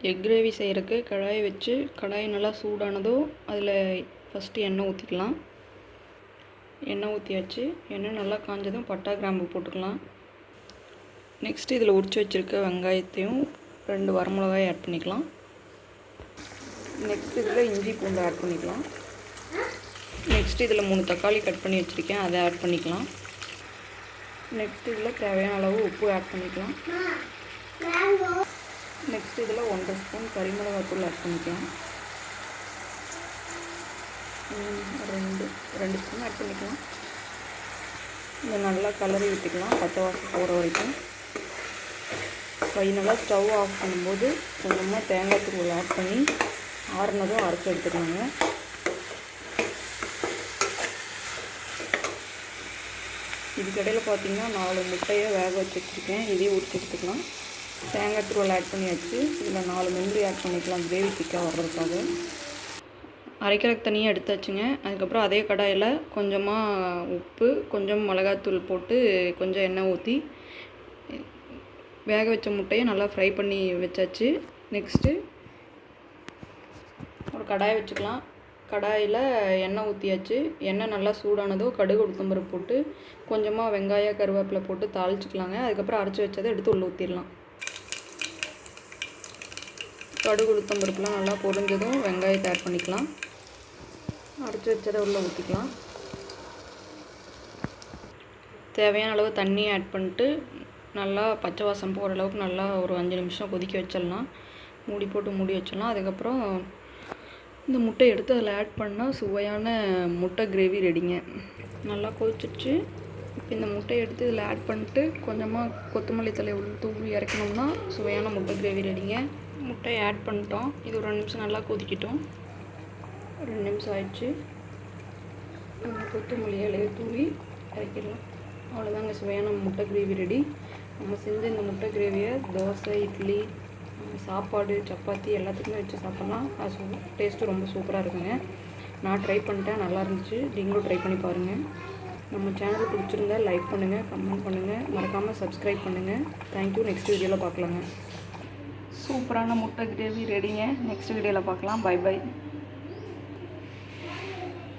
Egg gravy செய்கிறதுக்கு கடாயை வச்சு கடாய் நல்லா சூடானதும் அதில் ஃபஸ்ட்டு எண்ணெய் ஊற்றிக்கலாம். எண்ணெய் ஊற்றியாச்சு. எண்ணெய் நல்லா காஞ்சதும் பட்டை கிராம்பு போட்டுக்கலாம். நெக்ஸ்ட்டு இதில் உரித்து வச்சுருக்க வெங்காயத்தையும் 2 வரமிளகாய் ஆட் பண்ணிக்கலாம். நெக்ஸ்ட் இதில் இஞ்சி பூண்டு ஆட் பண்ணிக்கலாம். நெக்ஸ்ட் இதில் 3 தக்காளி கட் பண்ணி வச்சுருக்கேன், அதை ஆட் பண்ணிக்கலாம். நெக்ஸ்ட் இதில் தேவையான அளவு உப்பு ஆட் பண்ணிக்கலாம். நெக்ஸ்ட் இதில் 1 ஸ்பூன் கறிமிளகாத்தூள் ஆட் பண்ணிக்கலாம். 2 ஸ்பூன் ஆட் பண்ணிக்கலாம். இதை நல்லா கலரி விட்டுக்கலாம் பச்சை வாசம் போகிற வரைக்கும். ஃபைனலாக ஸ்டவ் ஆஃப் பண்ணும்போது கொஞ்சமாக தேங்காய் தூள் ஆட் பண்ணி ஆறுனதும் அரைச்சி எடுத்துக்கலாங்க. இதுக்கடையில் பார்த்திங்கன்னா 4 முட்டையை வேக வச்சு வச்சுருக்கேன், இதையும் உரிச்சு எடுத்துக்கலாம். தேங்காய் தூள் ஆட் பண்ணியாச்சு. இதில் 4 முந்திரி ஆட் பண்ணிக்கலாம் கிரேவி திக்காக வர்றதுக்காக. அரைக்கிறதுக்கு தனியாக எடுத்தாச்சுங்க. அதுக்கப்புறம் அதே கடாயில் கொஞ்சமாக உப்பு, கொஞ்சம் மிளகாத்தூள் போட்டு கொஞ்சம் எண்ணெய் ஊற்றி வேக வச்ச முட்டையை நல்லா ஃப்ரை பண்ணி வச்சாச்சு. நெக்ஸ்ட்டு ஒரு கடாயை வச்சுக்கலாம். கடாயில் எண்ணெய் ஊற்றியாச்சு. எண்ணெய் நல்லா சூடானதோ கடுகு உளுத்தம்பருப்பு போட்டு கொஞ்சமாக வெங்காயம் கருவேப்பிலை போட்டு தாளிச்சிக்கலாங்க. அதுக்கப்புறம் அரைச்சி வச்சதை எடுத்து உள்ளே ஊற்றிடலாம். கடுகு உளுத்தம்பருப்புலாம் நல்லா பொரிஞ்சதும் வெங்காயத்தை ஆட் பண்ணிக்கலாம். அரைச்சி வச்சதை உள்ளே ஊற்றிக்கலாம். தேவையான அளவு தண்ணி ஆட் பண்ணிட்டு நல்லா பச்சை வாசம் போகிற அளவுக்கு நல்லா ஒரு 5 நிமிஷம் கொதிக்க வச்சிடலாம். மூடி போட்டு மூடி வச்சிடலாம். அதுக்கப்புறம் இந்த முட்டை எடுத்து அதில் ஆட் பண்ணால் சுவையான முட்டை கிரேவி ரெடிங்க. நல்லா கொதிச்சிடுச்சு. இப்போ இந்த முட்டையை எடுத்து இதில் ஆட் பண்ணிட்டு கொஞ்சமாக கொத்தமல்லி தழை தூவி இறக்கணும்னா சுவையான முட்டை கிரேவி ரெடிங்க. முட்டையை ஆட் பண்ணிட்டோம். இது ஒரு 2 நிமிஷம் நல்லா கொதிக்கிட்டோம். 2 நிமிஷம் ஆயிடுச்சு. கொத்தமல்லி இலையை தூவி இறக்கிடலாம். அவ்வளோதாங்க, சுவையான முட்டை கிரேவி ரெடி. நம்ம செஞ்ச இந்த முட்டை கிரேவியை தோசை, இட்லி, சாப்பாடு, சப்பாத்தி எல்லாத்துக்குமே வச்சு சாப்பிட்லாம். அது டேஸ்ட்டு ரொம்ப சூப்பராக இருக்குங்க. நான் ட்ரை பண்ணிட்டேன், நல்லா இருந்துச்சு. நீங்களும் ட்ரை பண்ணி பாருங்கள். நம்ம சேனல் பிடிச்சிருந்தா லைக் பண்ணுங்கள், கமெண்ட் பண்ணுங்கள், மறக்காமல் சப்ஸ்கிரைப் பண்ணுங்கள். தேங்க்யூ. நெக்ஸ்ட் வீடியோவில் பார்க்கலாங்க. சூப்பரான முட்டை கிரேவி ரெடிங்க. நெக்ஸ்ட் வீடியோவில் பார்க்கலாம். Bye by.